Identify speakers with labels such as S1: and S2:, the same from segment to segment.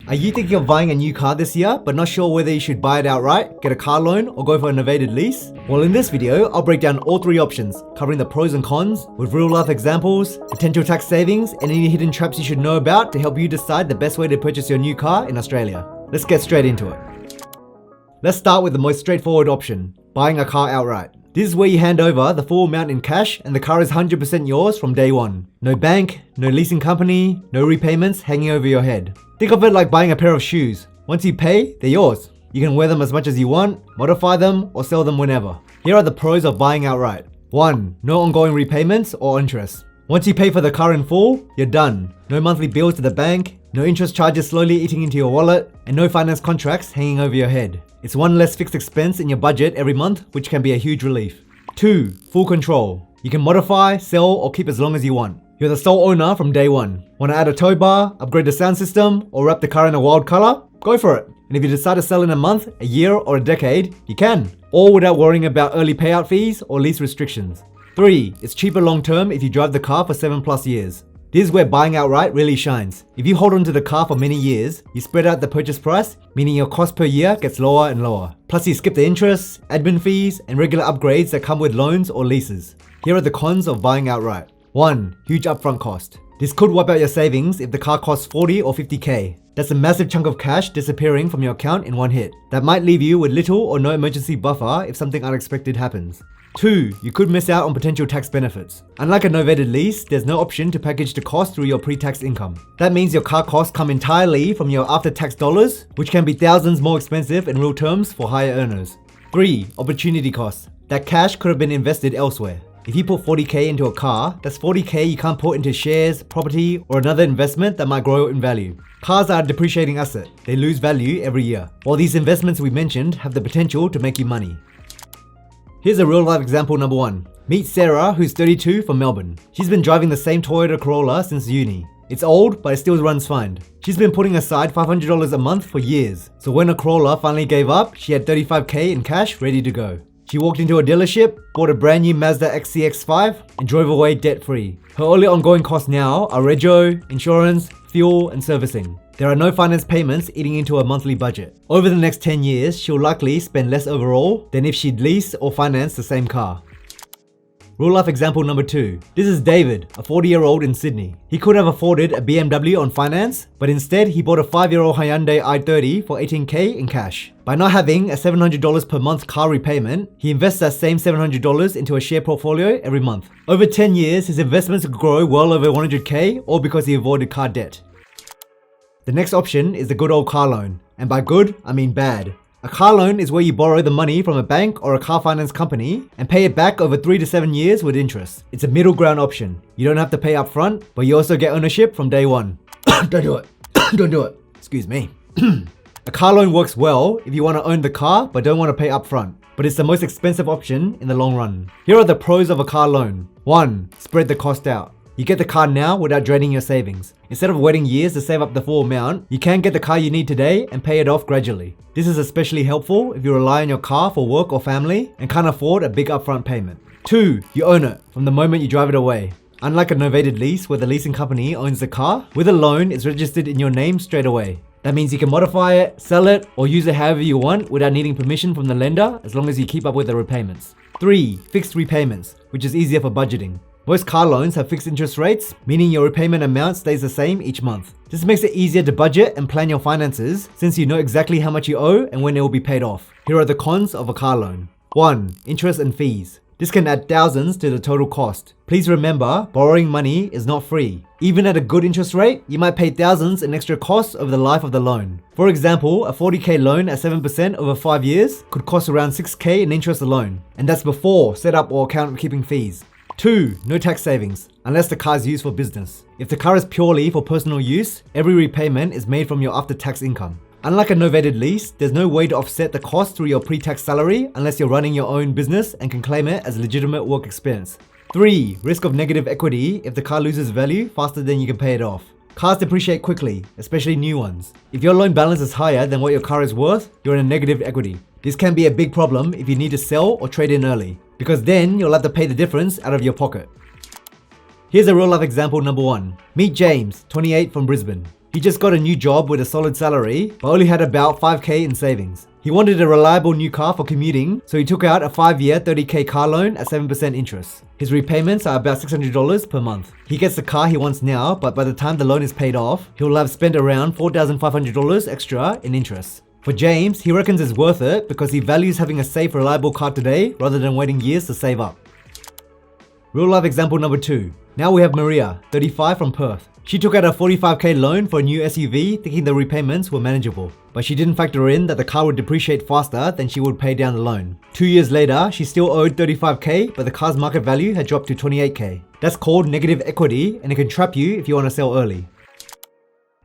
S1: Are you thinking of buying a new car this year, but not sure whether you should buy it outright, get a car loan, or go for a novated lease? Well, in this video, I'll break down all three options, covering the pros and cons, with real-life examples, potential tax savings, and any hidden traps you should know about to help you decide the best way to purchase your new car in Australia. Let's get straight into it. Let's start with the most straightforward option, buying a car outright. This is where you hand over the full amount in cash and the car is 100% yours from day one. No bank, no leasing company, no repayments hanging over your head. Think of it like buying a pair of shoes. Once you pay, they're yours. You can wear them as much as you want, modify them, or sell them whenever. Here are the pros of buying outright. 1. No ongoing repayments or interest. Once you pay for the car in full, you're done. No monthly bills to the bank, no interest charges slowly eating into your wallet, and no finance contracts hanging over your head. It's one less fixed expense in your budget every month, which can be a huge relief. 2. Full control. You can modify, sell, or keep as long as you want. You're the sole owner from day one. Want to add a tow bar, upgrade the sound system, or wrap the car in a wild color? Go for it. And if you decide to sell in a month, a year, or a decade, you can. All without worrying about early payout fees or lease restrictions. 3. It's cheaper long term if you drive the car for 7+ years. This is where buying outright really shines. If you hold on to the car for many years, you spread out the purchase price, meaning your cost per year gets lower and lower. Plus you skip the interest, admin fees, and regular upgrades that come with loans or leases. Here are the cons of buying outright. 1. Huge upfront cost. This could wipe out your savings if the car costs 40 or 50k. That's a massive chunk of cash disappearing from your account in one hit. That might leave you with little or no emergency buffer if something unexpected happens. 2. You could miss out on potential tax benefits. Unlike a novated lease, there's no option to package the cost through your pre-tax income. That means your car costs come entirely from your after-tax dollars, which can be thousands more expensive in real terms for higher earners. 3. Opportunity costs. That cash could have been invested elsewhere. If you put 40k into a car, that's 40k you can't put into shares, property, or another investment that might grow in value. Cars are a depreciating asset. They lose value every year. While these investments we mentioned have the potential to make you money. Here's a real life example number 1. Meet Sarah, who's 32 from Melbourne. She's been driving the same Toyota Corolla since uni. It's old, but it still runs fine. She's been putting aside $500 a month for years. So when a Corolla finally gave up, she had 35k in cash ready to go. She walked into a dealership, bought a brand new Mazda XCX5, and drove away debt-free. Her only ongoing costs now are rego, insurance, fuel, and servicing. There are no finance payments eating into a monthly budget. Over the next 10 years, she'll likely spend less overall than if she'd lease or finance the same car. Real life example number 2. This is David, a 40-year-old in Sydney. He could have afforded a BMW on finance, but instead he bought a 5-year-old Hyundai i30 for 18k in cash. By not having a $700 per month car repayment, he invests that same $700 into a share portfolio every month. Over 10 years, his investments could grow well over 100k, all because he avoided car debt. The next option is the good old car loan. And by good, I mean bad. A car loan is where you borrow the money from a bank or a car finance company and pay it back over 3 to 7 years with interest. It's a middle ground option. You don't have to pay up front, but you also get ownership from day one. Don't do it. Don't do it. Excuse me. A car loan works well if you want to own the car but don't want to pay up front. But it's the most expensive option in the long run. Here are the pros of a car loan. 1. Spread the cost out. You get the car now without draining your savings. Instead of waiting years to save up the full amount, you can get the car you need today and pay it off gradually. This is especially helpful if you rely on your car for work or family and can't afford a big upfront payment. 2. You own it from the moment you drive it away. Unlike a novated lease where the leasing company owns the car, with a loan it's registered in your name straight away. That means you can modify it, sell it, or use it however you want without needing permission from the lender as long as you keep up with the repayments. 3. Fixed repayments, which is easier for budgeting. Most car loans have fixed interest rates, meaning your repayment amount stays the same each month. This makes it easier to budget and plan your finances since you know exactly how much you owe and when it will be paid off. Here are the cons of a car loan. 1. Interest and fees. This can add thousands to the total cost. Please remember, borrowing money is not free. Even at a good interest rate, you might pay thousands in extra costs over the life of the loan. For example, a 40k loan at 7% over 5 years could cost around 6k in interest alone. And that's before setup or account keeping fees. 2. No tax savings, unless the car is used for business. If the car is purely for personal use, every repayment is made from your after-tax income. Unlike a novated lease, there's no way to offset the cost through your pre-tax salary unless you're running your own business and can claim it as legitimate work expense. 3. Risk of negative equity if the car loses value faster than you can pay it off. Cars depreciate quickly, especially new ones. If your loan balance is higher than what your car is worth, you're in a negative equity. This can be a big problem if you need to sell or trade in early, because then you'll have to pay the difference out of your pocket. Here's a real life example number 1. Meet James, 28 from Brisbane. He just got a new job with a solid salary, but only had about 5k in savings. He wanted a reliable new car for commuting, so he took out a 5-year 30k car loan at 7% interest. His repayments are about $600 per month. He gets the car he wants now, but by the time the loan is paid off, he'll have spent around $4,500 extra in interest. For James, he reckons it's worth it because he values having a safe, reliable car today rather than waiting years to save up. Real life example number 2. Now we have Maria, 35 from Perth. She took out a 45k loan for a new SUV thinking the repayments were manageable, but she didn't factor in that the car would depreciate faster than she would pay down the loan. 2 years later, she still owed 35k, but the car's market value had dropped to 28k. That's called negative equity, and it can trap you if you want to sell early.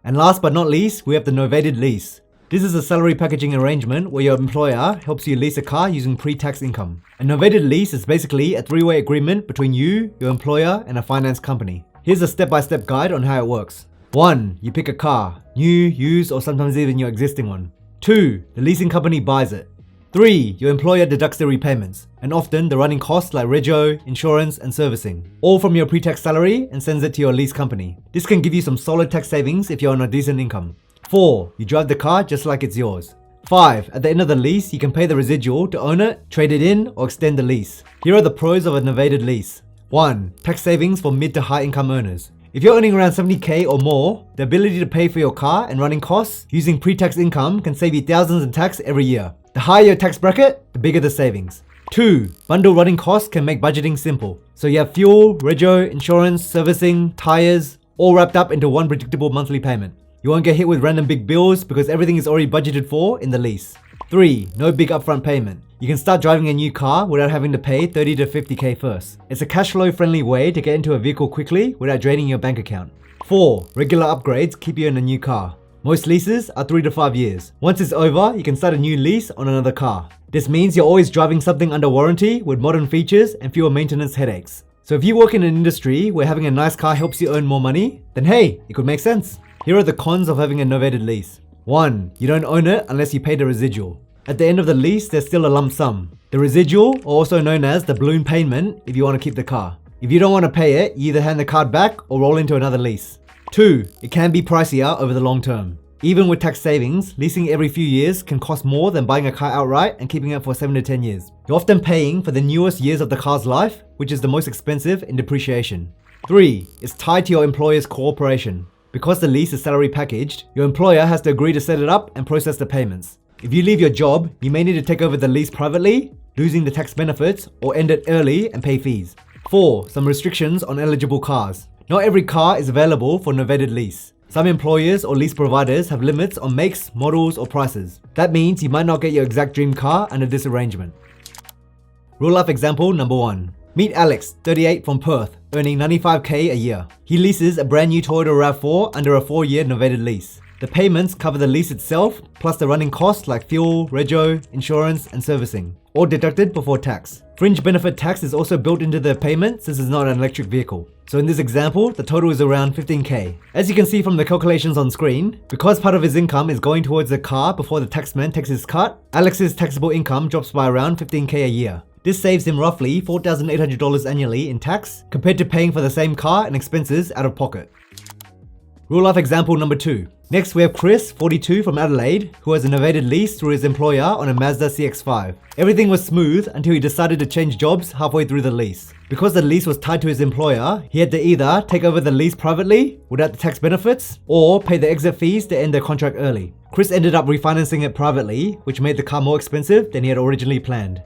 S1: And last but not least, we have the Novated Lease. This is a salary packaging arrangement where your employer helps you lease a car using pre-tax income. A novated lease is basically a 3-way agreement between you, your employer, and a finance company. Here's a step-by-step guide on how it works. 1. You pick a car, new, used, or sometimes even your existing one. 2. The leasing company buys it. 3. Your employer deducts the repayments, and often the running costs like rego, insurance, and servicing, all from your pre-tax salary and sends it to your lease company. This can give you some solid tax savings if you're on a decent income. 4. You drive the car just like it's yours. 5. At the end of the lease, you can pay the residual to own it, trade it in, or extend the lease. Here are the pros of a novated lease. 1. Tax savings for mid to high income earners. If you're earning around 70k or more, the ability to pay for your car and running costs using pre-tax income can save you thousands in tax every year. The higher your tax bracket, the bigger the savings. 2. Bundle running costs can make budgeting simple. So you have fuel, rego, insurance, servicing, tires, all wrapped up into one predictable monthly payment. You won't get hit with random big bills because everything is already budgeted for in the lease. 3. No big upfront payment. You can start driving a new car without having to pay 30 to 50k first. It's a cash flow friendly way to get into a vehicle quickly without draining your bank account. 4. Regular upgrades keep you in a new car. Most leases are 3 to 5 years. Once it's over, you can start a new lease on another car. This means you're always driving something under warranty with modern features and fewer maintenance headaches. So if you work in an industry where having a nice car helps you earn more money, then hey, it could make sense. Here are the cons of having a novated lease. 1. You don't own it unless you pay the residual. At the end of the lease, there's still a lump sum. The residual, also known as the balloon payment, if you want to keep the car. If you don't want to pay it, you either hand the card back or roll into another lease. 2. It can be pricier over the long term. Even with tax savings, leasing every few years can cost more than buying a car outright and keeping it for 7 to 10 years. You're often paying for the newest years of the car's life, which is the most expensive in depreciation. 3. It's tied to your employer's cooperation. Because the lease is salary packaged, your employer has to agree to set it up and process the payments. If you leave your job, you may need to take over the lease privately, losing the tax benefits, or end it early and pay fees. 4. Some restrictions on eligible cars. Not every car is available for novated lease. Some employers or lease providers have limits on makes, models, or prices. That means you might not get your exact dream car under this arrangement. Real life example number 1. Meet Alex, 38 from Perth, earning 95k a year. He leases a brand new Toyota RAV4 under a 4-year novated lease. The payments cover the lease itself, plus the running costs like fuel, rego, insurance, and servicing, all deducted before tax. Fringe benefit tax is also built into the payment since it's not an electric vehicle. So in this example, the total is around 15k. As you can see from the calculations on screen, because part of his income is going towards the car before the taxman takes his cut, Alex's taxable income drops by around 15k a year. This saves him roughly $4,800 annually in tax compared to paying for the same car and expenses out of pocket. Real life example number 2. Next we have Chris, 42 from Adelaide, who has a novated lease through his employer on a Mazda CX-5. Everything was smooth until he decided to change jobs halfway through the lease. Because the lease was tied to his employer, he had to either take over the lease privately without the tax benefits or pay the exit fees to end the contract early. Chris ended up refinancing it privately, which made the car more expensive than he had originally planned.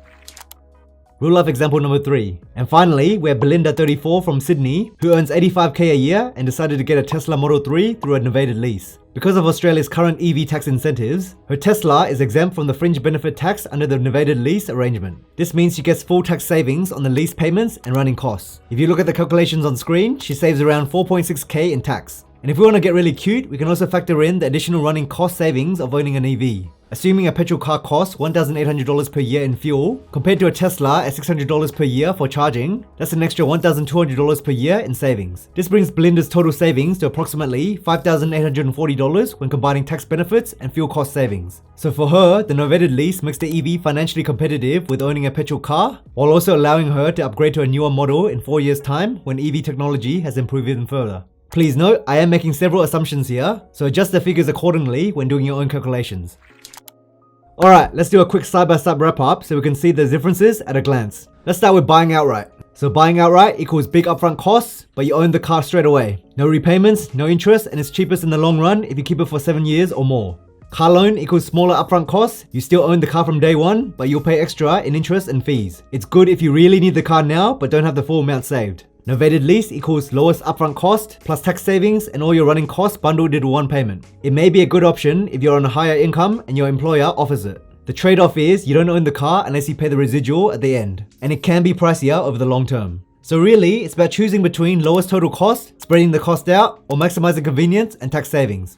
S1: Real life example number 3. And finally, we have Belinda, 34 from Sydney, who earns 85k a year and decided to get a Tesla Model 3 through a novated lease. Because of Australia's current EV tax incentives, her Tesla is exempt from the fringe benefit tax under the novated lease arrangement. This means she gets full tax savings on the lease payments and running costs. If you look at the calculations on screen, she saves around 4.6k in tax. And if we want to get really cute, we can also factor in the additional running cost savings of owning an EV. Assuming a petrol car costs $1,800 per year in fuel, compared to a Tesla at $600 per year for charging, that's an extra $1,200 per year in savings. This brings Belinda's total savings to approximately $5,840 when combining tax benefits and fuel cost savings. So for her, the novated lease makes the EV financially competitive with owning a petrol car, while also allowing her to upgrade to a newer model in 4 years' time when EV technology has improved even further. Please note, I am making several assumptions here, so adjust the figures accordingly when doing your own calculations. Alright, let's do a quick side-by-side wrap-up so we can see the differences at a glance. Let's start with buying outright. So buying outright equals big upfront costs, but you own the car straight away. No repayments, no interest, and it's cheapest in the long run if you keep it for 7 years or more. Car loan equals smaller upfront costs, you still own the car from day one, but you'll pay extra in interest and fees. It's good if you really need the car now, but don't have the full amount saved. Novated lease equals lowest upfront cost, plus tax savings and all your running costs bundled into one payment. It may be a good option if you're on a higher income and your employer offers it. The trade-off is you don't own the car unless you pay the residual at the end, and it can be pricier over the long term. So really, it's about choosing between lowest total cost, spreading the cost out, or maximizing convenience and tax savings.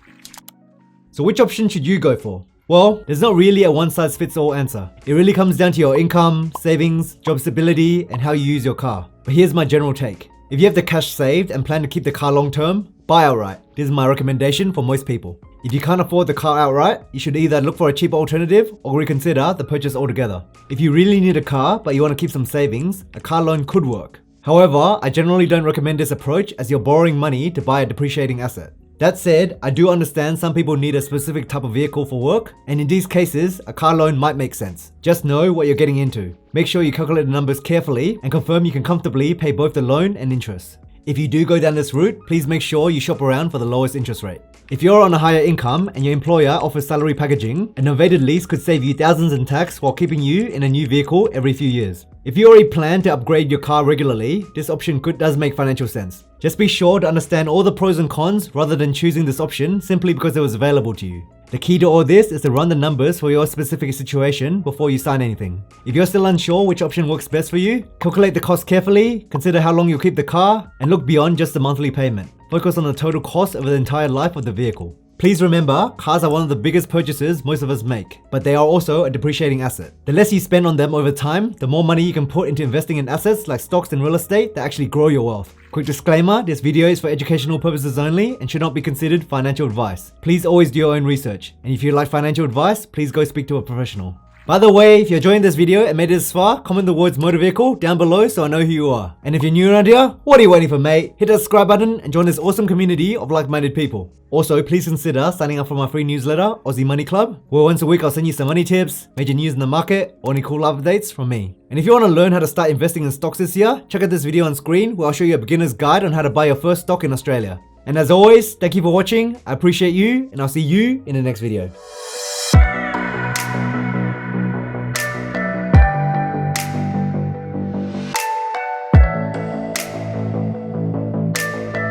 S1: So which option should you go for? Well, there's not really a one-size-fits-all answer. It really comes down to your income, savings, job stability, and how you use your car. But here's my general take. If you have the cash saved and plan to keep the car long-term, buy outright. This is my recommendation for most people. If you can't afford the car outright, you should either look for a cheaper alternative or reconsider the purchase altogether. If you really need a car but you want to keep some savings, a car loan could work. However, I generally don't recommend this approach as you're borrowing money to buy a depreciating asset. That said, I do understand some people need a specific type of vehicle for work, and in these cases, a car loan might make sense. Just know what you're getting into. Make sure you calculate the numbers carefully and confirm you can comfortably pay both the loan and interest. If you do go down this route, please make sure you shop around for the lowest interest rate. If you're on a higher income and your employer offers salary packaging, a novated lease could save you thousands in tax while keeping you in a new vehicle every few years. If you already plan to upgrade your car regularly, this option does make financial sense. Just be sure to understand all the pros and cons rather than choosing this option simply because it was available to you. The key to all this is to run the numbers for your specific situation before you sign anything. If you're still unsure which option works best for you, calculate the cost carefully, consider how long you'll keep the car, and look beyond just the monthly payment. Focus on the total cost over the entire life of the vehicle. Please remember, cars are one of the biggest purchases most of us make, but they are also a depreciating asset. The less you spend on them over time, the more money you can put into investing in assets like stocks and real estate that actually grow your wealth. Quick disclaimer, this video is for educational purposes only and should not be considered financial advice. Please always do your own research, and if you like financial advice, please go speak to a professional. By the way, if you're enjoying this video and made it this far, comment the words motor vehicle down below so I know who you are. And if you're new around here, what are you waiting for, mate? Hit the subscribe button and join this awesome community of like-minded people. Also, please consider signing up for my free newsletter, Aussie Money Club, where once a week I'll send you some money tips, major news in the market, or any cool updates from me. And if you want to learn how to start investing in stocks this year, check out this video on screen where I'll show you a beginner's guide on how to buy your first stock in Australia. And as always, thank you for watching, I appreciate you, and I'll see you in the next video.